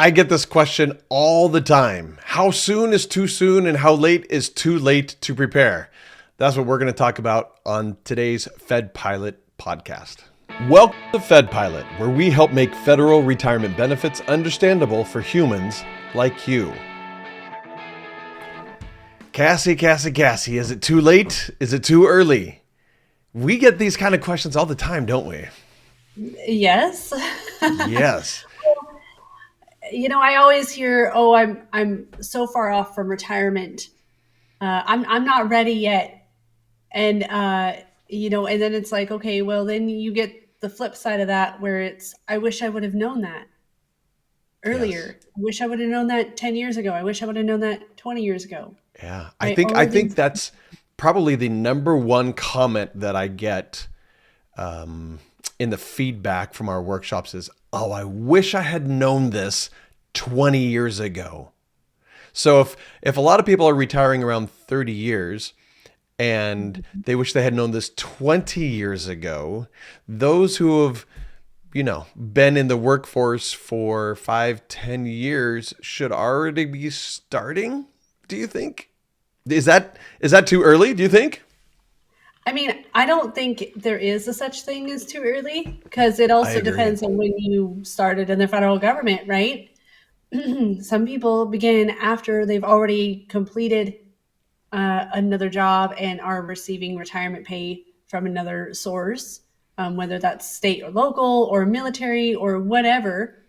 I get this question all the time. How soon is too soon and how late is too late to prepare? That's what we're going to talk about on today's Fed Pilot podcast. Welcome to Fed Pilot, where we help make federal retirement benefits understandable for humans like you. Cassie, is it too late? Is it too early? We get these kind of questions all the time, don't we? Yes. Yes. I always hear, "Oh, I'm so far off from retirement. I'm not ready yet." And and then it's like, okay, well, then you get the flip side of that, where it's, I wish I would have known that Yes. earlier. I wish I would have known that 10 years ago. I wish I would have known that 20 years ago. Yeah. I Right? think All I of think these. that's probably the number one comment that I get in the feedback from our workshops is, "Oh, I wish I had known this 20 years ago." So if a lot of people are retiring around 30 years and they wish they had known this 20 years ago, those who have been in the workforce for 5, 10 years should already be starting. Do you think? Is that too early? Do you think? I mean, I don't think there is a such thing as too early, because it I also agree. depends on when you started in the federal government, right? Some people begin after they've already completed another job and are receiving retirement pay from another source, whether that's state or local or military or whatever.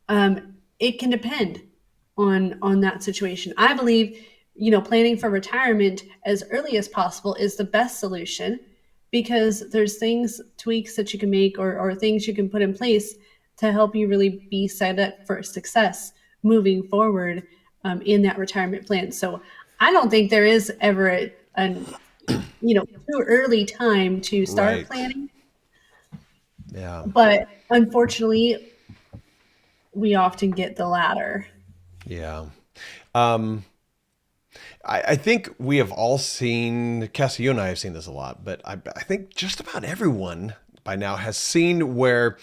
It can depend on that situation. I believe, planning for retirement as early as possible is the best solution, because there's things, tweaks that you can make, or things you can put in place to help you really be set up for success moving forward in that retirement plan. So I don't think there is ever an too early time to start Right. planning, Yeah. but unfortunately, we often get the latter. Yeah. Um, I think we have all seen, Cassie, you and I have seen this a lot, but I think just about everyone by now has seen where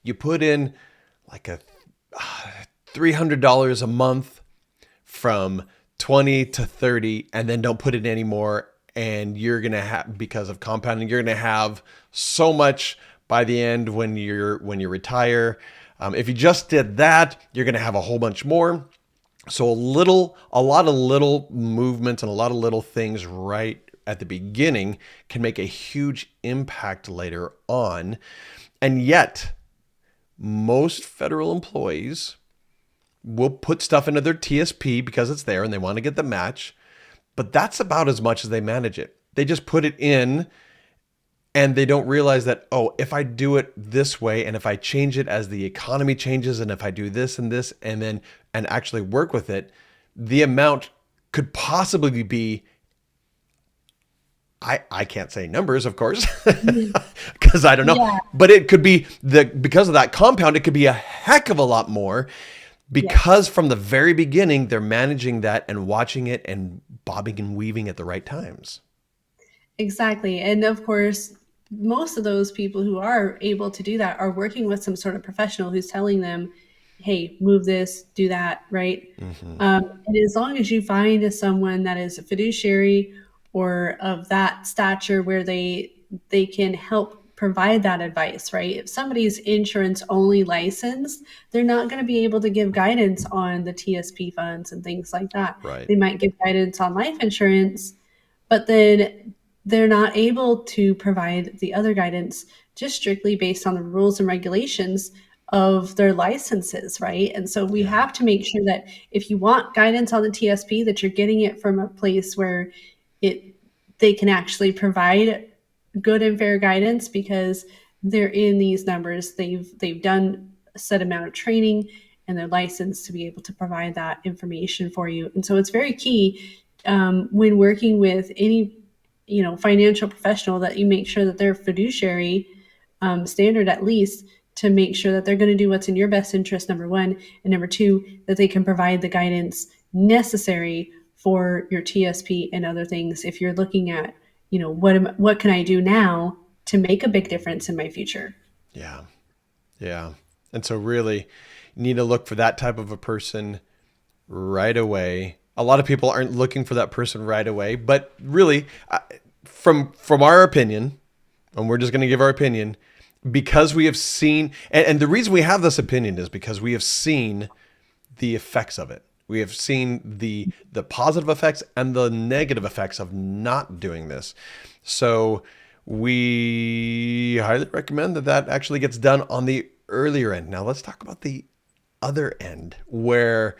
you put in like a $300 a month from 20 to 30 and then don't put it anymore. And you're going to have, because of compounding, you're going to have so much by the end when you retire. If you just did that, you're going to have a whole bunch more. So a lot of little movements and a lot of little things right at the beginning can make a huge impact later on. And yet, most federal employees will put stuff into their TSP because it's there and they want to get the match, but that's about as much as they manage it. They just put it in and they don't realize that, oh, if I do it this way and if I change it as the economy changes and if I do this and this and actually work with it, the amount could possibly be, I can't say numbers, of course, Mhm. because I don't know, Yeah. but it could be because of that compound, it could be a heck of a lot more, because Yes. from the very beginning they're managing that and watching it and bobbing and weaving at the right times. Exactly. And of course, most of those people who are able to do that are working with some sort of professional who's telling them, hey, move this, do that, right? Hmm. And as long as you find someone that is a fiduciary or of that stature where they can help provide that advice, right? If somebody's insurance only licensed, they're not going to be able to give guidance on the TSP funds and things like that. Right. They might give guidance on life insurance, but then they're not able to provide the other guidance just strictly based on the rules and regulations of their licenses, right? And so we Yeah. have to make sure that if you want guidance on the TSP, that you're getting it from a place where it they can actually provide good and fair guidance, because they're in these numbers. They've done a set amount of training and they're licensed to be able to provide that information for you. And so it's very key, when working with any financial professional, that you make sure that they're fiduciary standard, at least, to make sure that they're going to do what's in your best interest, number one, and number two, that they can provide the guidance necessary for your TSP and other things. If you're looking at, what can I do now to make a big difference in my future? Yeah. Yeah. And so really, You need to look for that type of a person right away. A lot of people aren't looking for that person right away, but really, from our opinion, and we're just going to give our opinion, because we have seen, and the reason we have this opinion is because we have seen the effects of it. We have seen the positive effects and the negative effects of not doing this. So we highly recommend that actually gets done on the earlier end. Now let's talk about the other end, where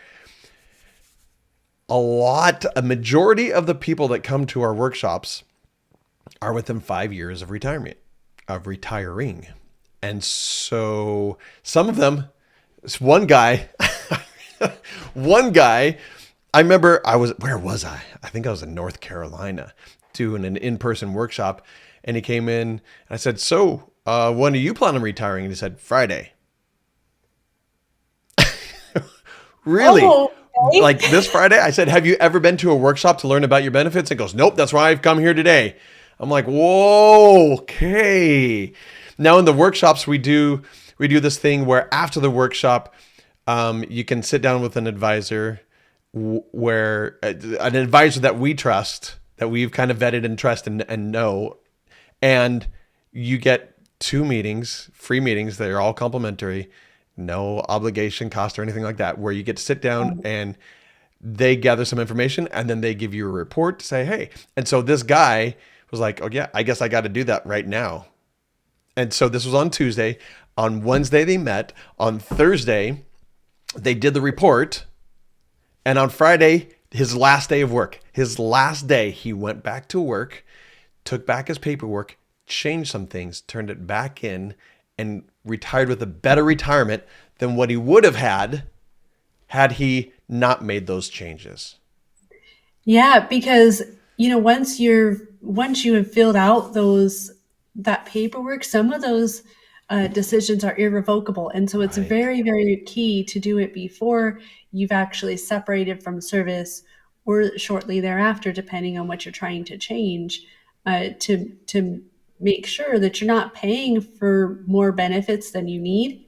a majority of the people that come to our workshops are within 5 years of retirement, of retiring. And so some of them, one guy, I remember where was I? I think I was in North Carolina doing an in-person workshop, and he came in and I said, so when are you planning on retiring? And he said, Friday. Really? Oh, okay. Like this Friday? I said, have you ever been to a workshop to learn about your benefits? He goes, nope, that's why I've come here today. I'm like, whoa, okay. Now in the workshops, we do this thing where after the workshop, you can sit down with an advisor, where an advisor that we trust, that we've kind of vetted and trust and know, and you get 2 meetings, free meetings. They're all complimentary, no obligation, cost, or anything like that, where you get to sit down and they gather some information and then they give you a report to say, hey. And so this guy was like, oh yeah, I guess I got to do that right now. And so this was on Tuesday. On Wednesday, they met. On Thursday, they did the report. And on Friday, his last day of work, he went back to work, took back his paperwork, changed some things, turned it back in, and retired with a better retirement than what he would have had he not made those changes. Yeah, because once you have filled out that paperwork, some of those decisions are irrevocable, and so it's Right. very, very key to do it before you've actually separated from service or shortly thereafter, depending on what you're trying to change, to make sure that you're not paying for more benefits than you need,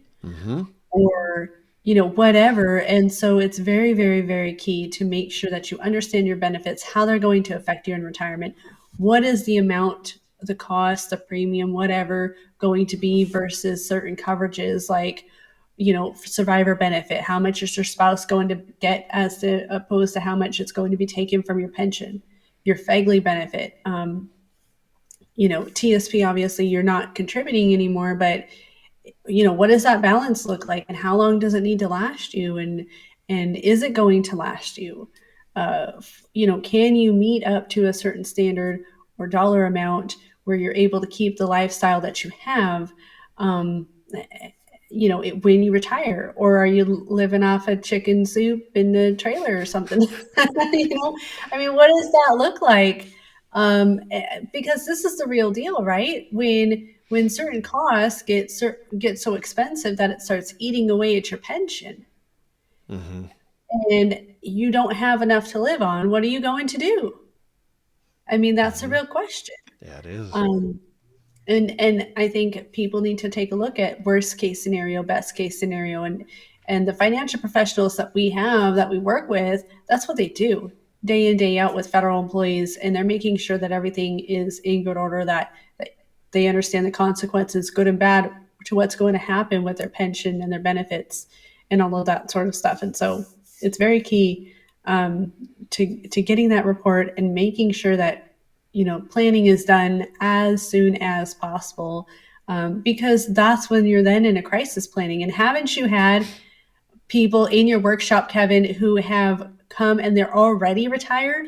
or whatever. And so it's very, very, very key to make sure that you understand your benefits, how they're going to affect you in retirement. What is the amount, the cost, the premium, whatever, going to be versus certain coverages like survivor benefit? How much is your spouse going to get as opposed to how much it's going to be taken from your pension? Your FEGLI benefit, TSP, obviously you're not contributing anymore, but what does that balance look like, and how long does it need to last you, and is it going to last you? Can you meet up to a certain standard or dollar amount where you're able to keep the lifestyle that you have, when you retire? Or are you living off of chicken soup in the trailer or something? I mean, what does that look like? Because this is the real deal, right? When certain costs get so expensive that it starts eating away at your pension, and you don't have enough to live on, what are you going to do? I mean, that's a real question. Yeah, it is. And I think people need to take a look at worst case scenario, best case scenario, and the financial professionals that we work with, that's what they do day in, day out with federal employees, and they're making sure that everything is in good order, that they understand the consequences, good and bad, to what's going to happen with their pension and their benefits and all of that sort of stuff. And so it's very key to getting that report and making sure that planning is done as soon as possible, because that's when you're then in a crisis planning. And haven't you had people in your workshop, Kevin, who have come and they're already retired?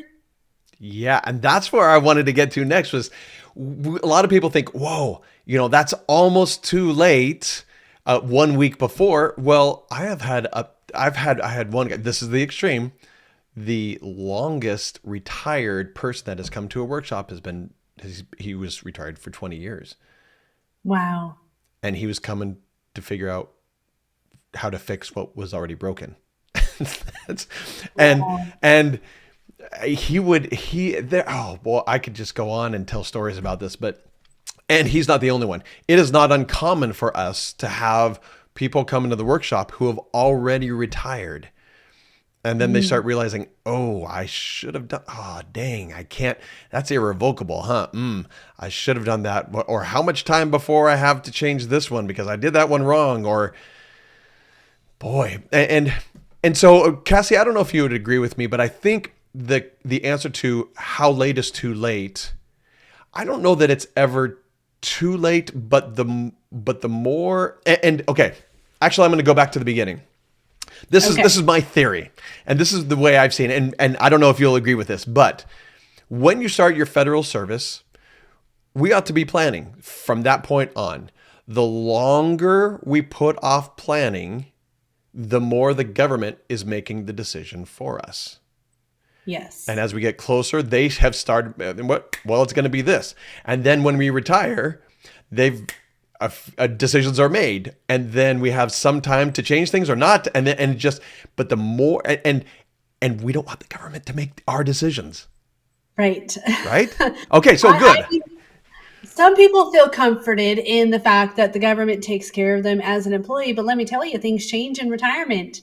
Yeah, and that's where I wanted to get to next. Was a lot of people think, whoa, that's almost too late. 1 week before. Well, I had one guy. This is the extreme. The longest retired person that has come to a workshop he was retired for 20 years. Wow. And he was coming to figure out how to fix what was already broken. And I could just go on and tell stories about this, and he's not the only one. It is not uncommon for us to have people come into the workshop who have already retired. And then they start realizing, oh, I should have done, oh, dang, I can't, that's irrevocable, huh? I should have done that. Or how much time before I have to change this one because I did that one wrong? Or, boy. And so, Cassie, I don't know if you would agree with me, but I think the answer to how late is too late, I don't know that it's ever too late, but the more, and okay, actually, I'm going to go back to the beginning. This is my theory, and this is the way I've seen it, and I don't know if you'll agree with this, but when you start your federal service, we ought to be planning from that point on. The longer we put off planning, the more the government is making the decision for us. Yes. And as we get closer, they have started, well, it's going to be this. And then when we retire, decisions are made, and then we have some time to change things or not, but the more, and we don't want the government to make our decisions. Right. Okay, so good. Some people feel comforted in the fact that the government takes care of them as an employee, but let me tell you, things change in retirement.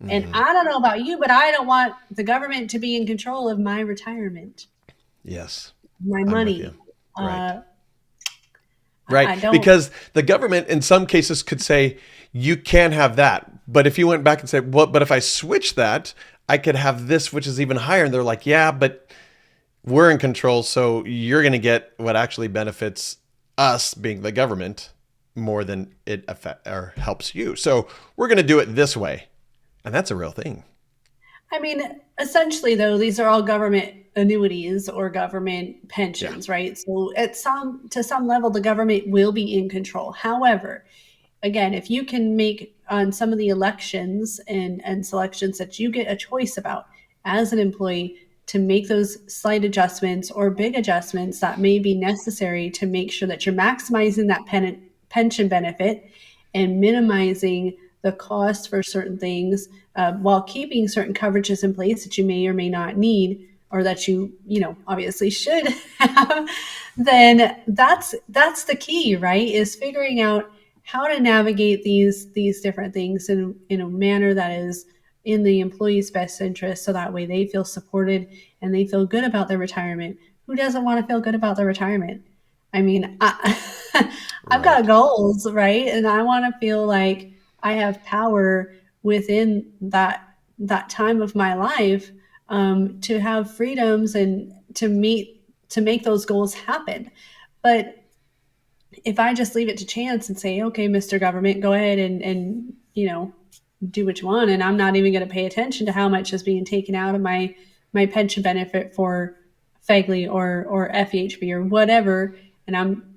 And I don't know about you, but I don't want the government to be in control of my retirement. Yes. My money. Right. Because the government in some cases could say, you can't have that. But if you went back and said, well, but if I switch that, I could have this, which is even higher. And they're like, yeah, but we're in control. So you're going to get what actually benefits us, being the government, more than it or helps you. So we're going to do it this way. And that's a real thing. I mean, essentially, though, these are all government annuities or government pensions, right? So to some level, the government will be in control. However, again, if you can make on some of the elections and selections that you get a choice about as an employee to make those slight adjustments or big adjustments that may be necessary to make sure that you're maximizing that pension benefit and minimizing the cost for certain things while keeping certain coverages in place that you may or may not need, or that you obviously should have, then that's the key, right? Is figuring out how to navigate these different things in a manner that is in the employee's best interest, so that way they feel supported and they feel good about their retirement. Who doesn't want to feel good about their retirement? I mean, I've got goals, right? And I want to feel like I have power within that time of my life to have freedoms and to make those goals happen. But if I just leave it to chance and say, okay, Mr. Government, go ahead and do what you want, and I'm not even going to pay attention to how much is being taken out of my pension benefit for FEGLI or FEHB or whatever, and I'm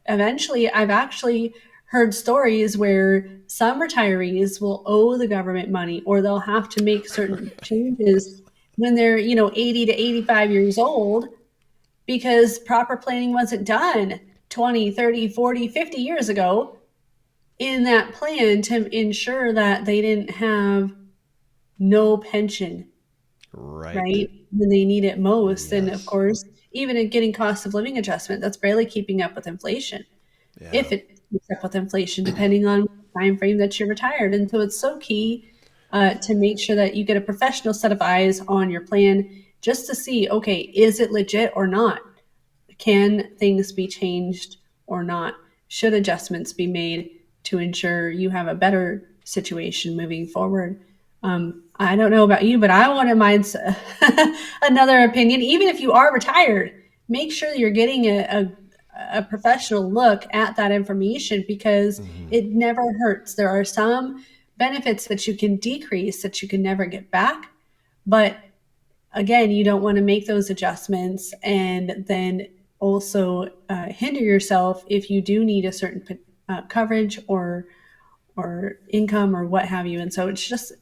eventually I've actually heard stories where some retirees will owe the government money, or they'll have to make certain changes when they're 80 to 85 years old because proper planning wasn't done 20, 30, 40, 50 years ago in that plan to ensure that they didn't have no pension right when they need it most. Yes. And of course, even in getting cost of living adjustment, that's barely keeping up with inflation. Yeah. If it keeps up with inflation, depending on the time frame that you're retired. And so it's so key to make sure that you get a professional set of eyes on your plan just to see, okay, is it legit or not? Can things be changed or not? Should adjustments be made to ensure you have a better situation moving forward? I don't know about you, but I want to mind another opinion. Even if you are retired, make sure you're getting a professional look at that information, because it never hurts. There are some benefits that you can decrease that you can never get back. But again, you don't want to make those adjustments and then also hinder yourself if you do need a certain coverage or income or what have you. And so it's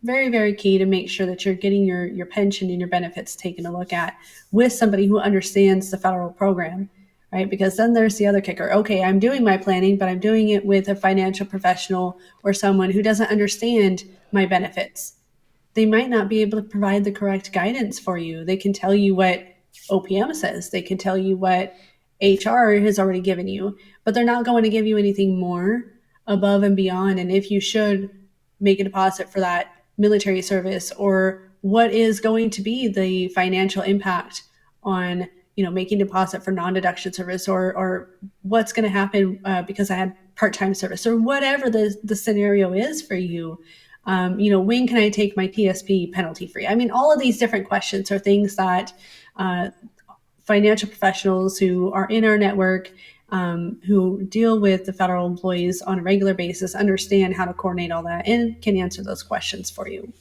very, very key to make sure that you're getting your pension and your benefits taken a look at with somebody who understands the federal program, right? Because then there's the other kicker. Okay, I'm doing my planning, but I'm doing it with a financial professional or someone who doesn't understand my benefits. They might not be able to provide the correct guidance for you. They can tell you what OPM says. They can tell you what HR has already given you, but they're not going to give you anything more above and beyond, and if you should make a deposit for that military service, or what is going to be the financial impact on making deposit for non-deduction service, or what's going to happen because I had part-time service, or whatever the scenario is for you. When can I take my TSP penalty free? I mean, all of these different questions are things that financial professionals who are in our network, who deal with the federal employees on a regular basis, understand how to coordinate all that and can answer those questions for you.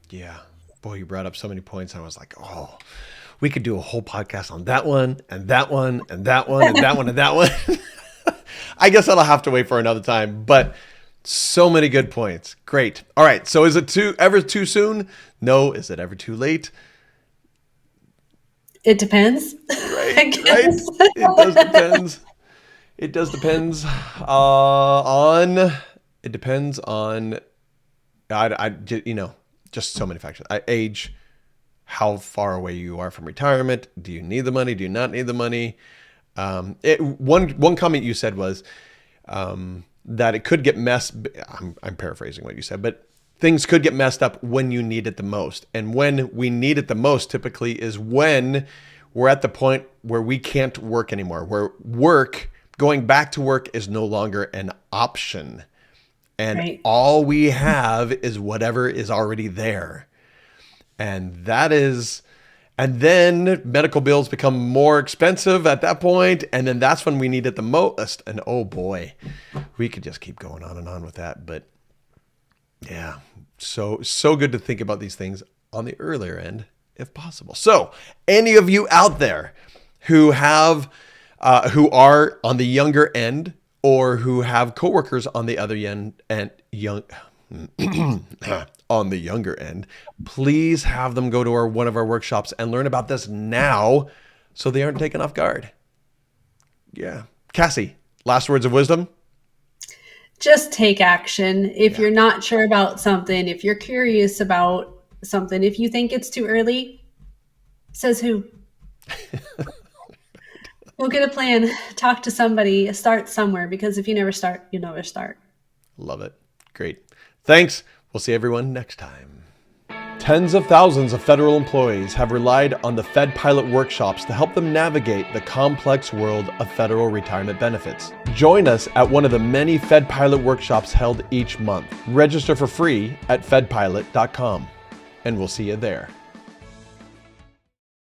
Yeah. Boy, you brought up so many points. I was like, oh, we could do a whole podcast on that one and that one and that one and that one and that one. I guess I'll have to wait for another time, but so many good points. Great. All right. So is it ever too soon? No. Is it ever too late? It depends. Right. It does depend. It does depends on. It depends on. Just so many factors. Age, how far away you are from retirement. Do you need the money? Do you not need the money? One comment you said was that it could get messed. I'm paraphrasing what you said, but things could get messed up when you need it the most. And when we need it the most typically is when we're at the point where we can't work anymore, where going back to work is no longer an option. And all we have is whatever is already there. And then medical bills become more expensive at that point. And then that's when we need it the most. And oh boy, we could just keep going on and on with that. But yeah, so good to think about these things on the earlier end, if possible. So any of you out there who are on the younger end, or who have coworkers on the other end and on the younger end, please have them go to one of our workshops and learn about this now so they aren't taken off guard. Yeah. Cassie, last words of wisdom? Just take action. If you're not sure about something, if you're curious about something, if you think it's too early, says who? We'll get a plan, talk to somebody, start somewhere, because if you never start, you never start. Love it. Great. Thanks. We'll see everyone next time. Tens of thousands of federal employees have relied on the Fed Pilot workshops to help them navigate the complex world of federal retirement benefits. Join us at one of the many Fed Pilot workshops held each month. Register for free at fedpilot.com, and we'll see you there.